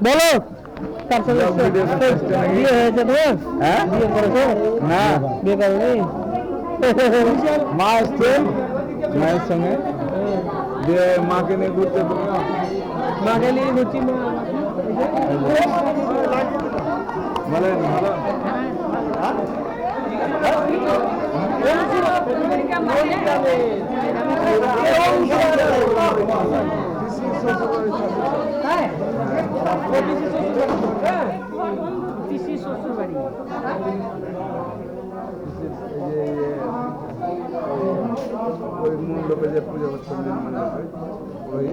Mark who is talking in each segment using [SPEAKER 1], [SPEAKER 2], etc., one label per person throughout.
[SPEAKER 1] বলো তার সঙ্গে বিয়ে হয়েছে তোমার? হ্যাঁ, বিয়ে করেছো? না, বিয়ে করোনি। মা আসছে মায়ের সঙ্গে, দিয়ে মাকে নিয়ে ঘুরতে, মাকে নিয়ে ঘুরছি। বলেন ভালো। ওই মণ্ডপে যে পূজা করছেন ওই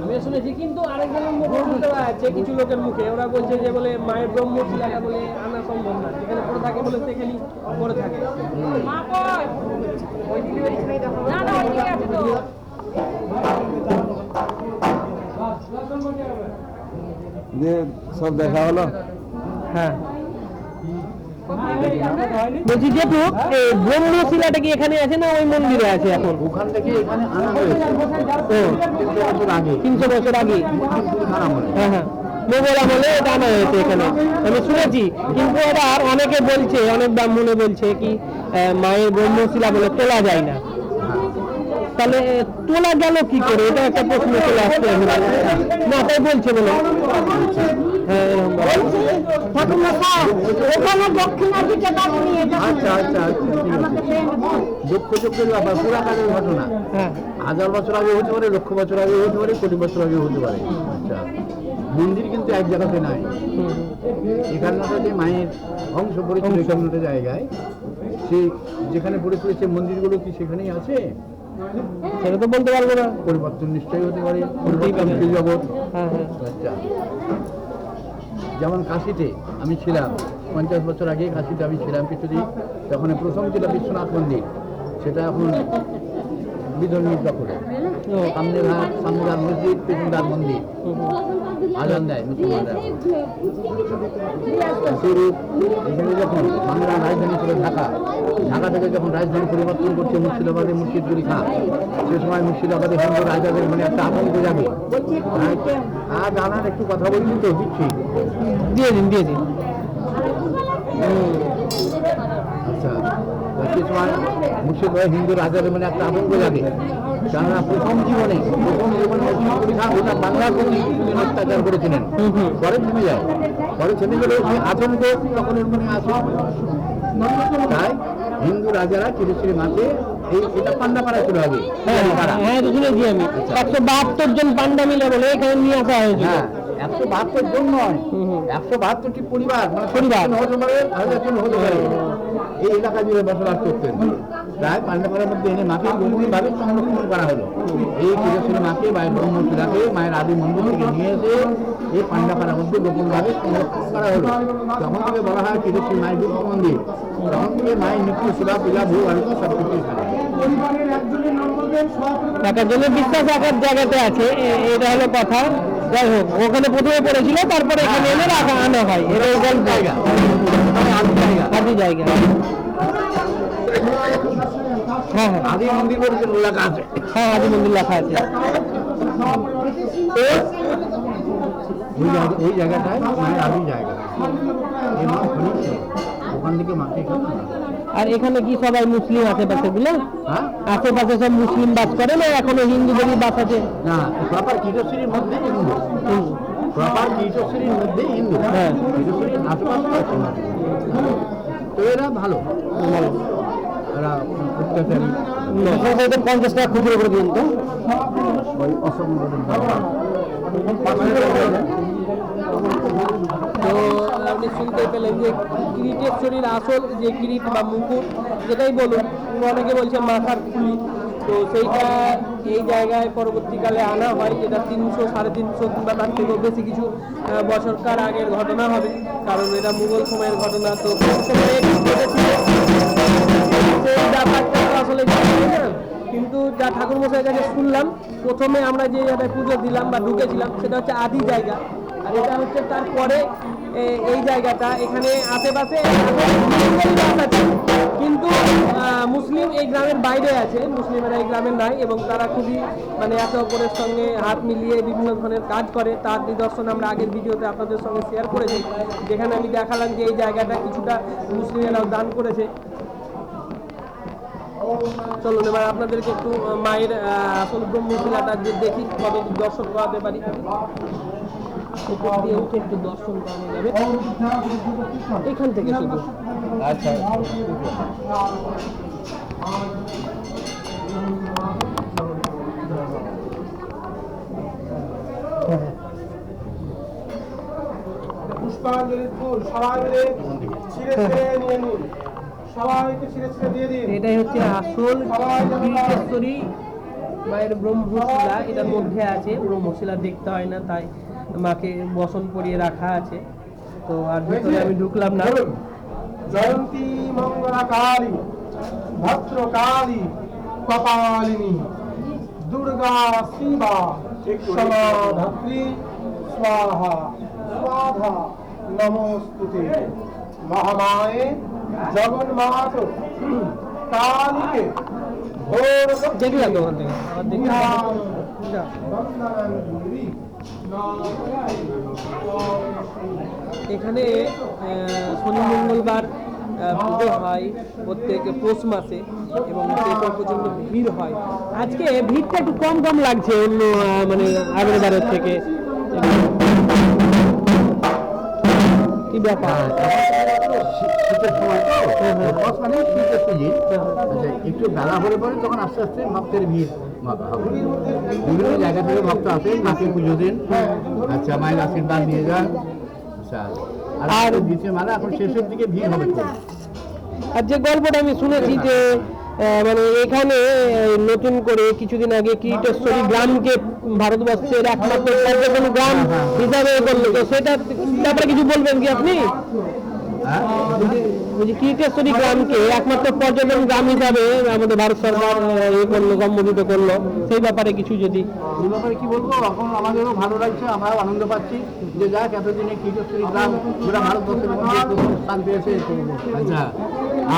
[SPEAKER 2] আমি শুনেছি, কিন্তু আরেকজনের মুখে শুনতে পাওয়া যাচ্ছে কিছু লোকের মুখে, ওরা বলছে যে বলে মায়ের ব্রহ্মশিলাটা বলে আনা সম্ভব না, যেখানে পড়ে থাকে বলে সেখানে পড়ে থাকে।
[SPEAKER 1] যে সব দেখা হলো। হ্যাঁ, বলছি যে ব্রহ্মশিলাটা কি এখানে আছে না ওই মন্দিরে আছে? এখন
[SPEAKER 3] ওখান থেকে এখানে আনা হয়েছে
[SPEAKER 1] 300 বছর আগে। হ্যাঁ হ্যাঁ, মোগল আমলে এটা আনা হয়েছে এখানে, আমি শুনেছি। কিন্তু আবার অনেকে বলছে, অনেক ব্রাহ্মণে বলছে কি মায়ের ব্রহ্মশিলা বলে তোলা যায় না। তাহলে তোলা গেল কি করে? এটা একটা প্রশ্ন চলে আসছে। না তাই বলছে বলে
[SPEAKER 3] দুঃখযোগ্যের ব্যাপার, পুরাকালের ঘটনা। 1000 বছর আগে হতে পারে, লক্ষ বছর আগে হতে পারে, কোটি বছর আগে হতে পারে। আচ্ছা, মন্দির কিন্তু এক জায়গাতে নাই। এখানটাতে মায়ের অংশ পড়েছিল এখানটা জায়গায়, সেই যেখানে পড়েছিল সে মন্দিরগুলো কি সেখানেই আছে
[SPEAKER 1] সেটা তো বলতে পারবো না।
[SPEAKER 3] পরিবর্তন নিশ্চয়ই হতে পারে, পরিবর্তন জগৎ। আচ্ছা, যেমন কাশিতে আমি ছিলাম 50 বছর আগে, কাশিতে আমি ছিলাম কিছুদিন। তখন প্রথম ছিল বিশ্বনাথ মন্দির, সেটা এখন বিধর্মীর দখলে। সামনেদার মসজিদ, পেছনদার মন্দির, আজান দেয় মুসলমানরা। এখানে যখন বাংলার রাজধানী ছিল ঢাকা, ঢাকা থেকে যখন রাজধানী পরিবর্তন করছে মুর্শিদাবাদে মুর্শিদপুরি খান, সে সময় মুর্শিদাবাদে হিন্দু রাজাদের মানে একটা আতঙ্ক জাগে। আর জানার একটু কথা বলছি তো, দিচ্ছি,
[SPEAKER 1] দিয়ে দিন।
[SPEAKER 3] আচ্ছা, সে সময় মুর্শিদাবাদে হিন্দু রাজাদের মানে একটা আতঙ্ক জাগে। কেননা প্রথম জীবনে মুর্শিদপুরি খান ওটা বাংলার প্রতি অত্যাচার করেছিলেন। পরে থেমে যায়, পরে থেমে গেলে সেই আতঙ্ক তখন মানে আসে। তাই হিন্দু রাজারা চিরশ্রী মাকে এটা পান্ডাপাড়া ছিল আগে।
[SPEAKER 1] হ্যাঁ, শুনেছি আমি 172 জন পান্ডা মিলে বলে এখানে নিয়ে আসা হয়েছে।
[SPEAKER 3] হ্যাঁ, 172 জন নয়, 172টি পরিবার, মানে পরিবার হতে পারে, 1000 জন হতে পারে, এই এলাকা জুড়ে বসবাস করতেন। তাই পান্ডাপাড়ার মধ্যে এনে মাকে গোপনীয়ভাবে সংরক্ষণ করা হলো। এই চিরশ্রী মাকে মায়ের ব্রহ্মশিলাকে মায়ের আদি মন্দির থেকে নিয়ে এসে এই পান্ডাপাড়ার মধ্যে গোপনভাবে সংরক্ষণ করা হলো। তখন থেকে বলা হয় চিরশ্রী মায়ের গুপ্ত মন্দির। তখন থেকে মায়ের নিত্য সেবা পূজা ভোগ আরতি সব কিছুই থাকে।
[SPEAKER 1] টাকার জন্য বিশ্বাস রাখার জায়গাতে আছে, এটা হলো কথা। যাই হোক, ওখানে প্রথমে পড়েছিল, তারপরে এখানে এনে রাখা আনা হয়। এটা গল্প জায়গা, আদি জায়গা। হ্যাঁ হ্যাঁ,
[SPEAKER 3] আদি মন্দির বলে লেখা আছে।
[SPEAKER 1] হ্যাঁ, আদি মন্দির লেখা আছে।
[SPEAKER 3] ওই জায়গাটায় মায়ের আদি জায়গা, ওখান থেকে মাকে।
[SPEAKER 1] আর এখানে কি সবাই মুসলিম আশেপাশে গুলো? আশেপাশে সব মুসলিম বাস করে না এখনো হিন্দুদেরই বাস আছে?
[SPEAKER 3] না, প্রপার কিশোরীর মধ্যে হিন্দু, প্রপার কিশোরীর মধ্যে হিন্দু। হ্যাঁ, কিশোরীর আশেপাশে আছে। তো এরা ভালো, এরা অত্যাচারী।
[SPEAKER 1] 50 টাকা খুচরো করে দিন তো।
[SPEAKER 3] ওই অসম
[SPEAKER 2] তো আপনি শুনতে পেলেন যে কিরিটেশ্বরীর আসল যে কিরিট বা মুকুট যেটাই বলুন, অনেকে বলছে মাথার খুলি, তো সেইটা এই জায়গায় পরবর্তীকালে আনা হয়, যেটা 300, 350 কিংবা তার থেকেও বেশি কিছু বছরকার আগের ঘটনা হবে, কারণ এটা মুঘল সময়ের ঘটনা। তো কোন সময়ে ঘটেছিল সেই ব্যাপারটা তো আসলে জানি না, কিন্তু যা ঠাকুরমশাইয়ের কাছে শুনলাম, প্রথমে আমরা যে জায়গায় পুজো দিলাম বা ঢুকেছিলাম সেটা হচ্ছে আদি জায়গা, আর এটা হচ্ছে তারপরে এই জায়গাটা। এখানে আশেপাশে আছে, কিন্তু মুসলিম এই গ্রামের বাইরে আছে, মুসলিমেরা এই গ্রামের নাই, এবং তারা খুবই মানে একে অপরের সঙ্গে হাত মিলিয়ে বিভিন্ন ধরনের কাজ করে। তার নিদর্শন আমরা আগের ভিডিওতে আপনাদের সঙ্গে শেয়ার করেছি, যেখানে আমি দেখালাম যে এই জায়গাটা কিছুটা মুসলিমেরাও দান করেছে। চলুন এবার আপনাদেরকে একটু মায়ের আসল ব্রহ্মশিলাটা যে দেখি, কত দর্শন করাতে পারি। উপর দিয়ে উঠে একটু দর্শন করানো যাবে এখান থেকে শুধু।
[SPEAKER 3] আচ্ছা,
[SPEAKER 4] পুষ্পাঞ্জলির ফুল সবাই মিলে ছিঁড়ে ছিঁড়ে নিয়ে নিন, সবাইকে ছিঁড়ে ছিঁড়ে দিয়ে দিন।
[SPEAKER 2] এটাই হচ্ছে আসল কিরিটেশ্বরী মায়ের ব্রহ্মশিলা। এটার মধ্যে আছে ব্রহ্মশিলা, দেখতে হয় না, তাই মাকে বসন করিয়ে রাখা আছে। তো আর ভিতরে আমি ঢুকলাম না।
[SPEAKER 4] জয়ন্তী মঙ্গলা কালী, ভদ্র কালী, কপালিনী, দুর্গা শিবা, সমাধাত্রী, স্বাহা স্বাধা নমস্তুতে। মহামায়ে জগন্মাত কালীকে ঘোর
[SPEAKER 2] দেখলাম তো ওখান থেকে আবার দেখলাম। এখানে শনি মঙ্গলবার পুজো হয় প্রত্যেক পৌষ মাসে, এবং সেটা প্রচন্ড ভিড় হয়। আজকে ভিড়টা একটু কম কম লাগছে অন্য মানে আগের বারের থেকে। কি ব্যাপার?
[SPEAKER 3] শীতের সময় তো মানে শীতের সিজন, আচ্ছা একটু বেলা হলে পরে তখন আস্তে আস্তে ভক্তের ভিড় হবে। বিভিন্ন জায়গা থেকে ভক্ত আসে, মাকে পুজো দেন, আচ্ছা মায়ের আশীর্বাদ নিয়ে যান। আচ্ছা, আর দ্বিতীয় মানে এখন শেষের দিকে ভিড় হবে খুব।
[SPEAKER 1] আর যে গল্পটা আমি শুনেছি যে মানে এখানে নতুন করে কিছুদিন আগে কিরিটেশ্বরী গ্রামকে ভারতবর্ষের একমাত্র পর্যটন গ্রাম হিসাবে করলো, তো সেটা ব্যাপারে কিছু বলবেন কি আপনি? বলছি কিরিটেশ্বরী গ্রামকে একমাত্র পর্যটন গ্রাম হিসাবে আমাদের ভারত সরকার করলো, সম্বোধিত করলো, সেই ব্যাপারে কিছু যদি।
[SPEAKER 3] এই ব্যাপারে কি বলবো, এখন আমাদেরও ভালো লাগছে, আমরাও আনন্দ পাচ্ছি যে যাক এতদিনে কিরিটেশ্বরী গ্রাম গোটা ভারতবর্ষের মধ্যে প্রথম স্থান পেয়েছে। আচ্ছা,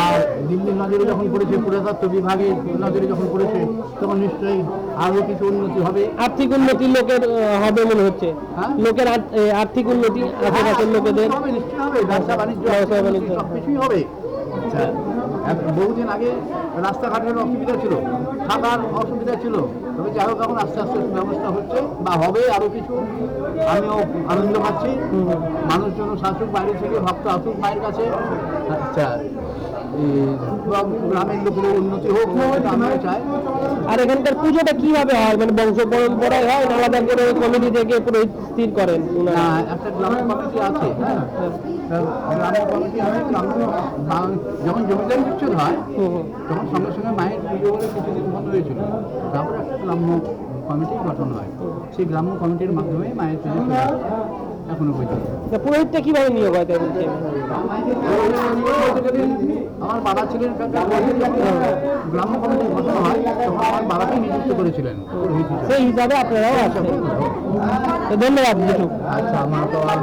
[SPEAKER 3] আর দিল্লির নজরে যখন পড়েছে, পুরাতত্ত্ব বিভাগের নজরে যখন পড়েছে, তখন নিশ্চয়ই আরো কিছু উন্নতি হবে,
[SPEAKER 1] আর্থিক উন্নতি লোকের হবে মনে হচ্ছে। লোকের আর্থিক উন্নতি আশেপাশের লোকেদের
[SPEAKER 3] হবে, নিশ্চয়ই হবে, ব্যবসা বাণিজ্য সবকিছুই হবে। আচ্ছা, বহুদিন আগে রাস্তাঘাটের অসুবিধা ছিল, থাকার অসুবিধা ছিল, তবে যাই হোক এখন আস্তে আস্তে ব্যবস্থা হচ্ছে বা হবে আরো কিছু। আমিও আনন্দ পাচ্ছি, মানুষজন শাসুক, বাইরে থেকে ভক্ত আসুক মায়ের কাছে। আচ্ছা, গ্রামের লোকের উন্নতি হোক, আমিও চাই।
[SPEAKER 1] আর এখানকার পুজোটা কিভাবে হয়, মানে বংশ পরম্পরায় হয় না আলাদা করে কমিটি থেকে পুরোহিত স্থির করেন?
[SPEAKER 3] একটা গ্রামের কমিটি আছে, হ্যাঁ, গ্রামের কমিটি আছে। যখন জমিদারি বিচ্ছেদ হয় তখন সঙ্গে সঙ্গে মায়ের পুজো বলে কিছুদিন বন্ধ হয়েছিল, তারপর একটা গ্রাম্য কমিটি গঠন হয়, সেই গ্রাম্য কমিটির মাধ্যমে মায়ের পুজো চলে আসে এখনো পর্যন্ত।
[SPEAKER 1] পুরোহিতটা কিভাবে নিয়োগ হয় তাই বলছি?
[SPEAKER 3] আমার বাবা ছিলেন গ্রাম্য কমিটি গঠন হয়, তখন আমার বাবাকে নিযুক্ত করেছিলেন পুরোহিত হিসেবে।
[SPEAKER 1] সেই হিসাবে আপনারাও আছেন। ধন্যবাদ।
[SPEAKER 3] আচ্ছা, আমার তো আর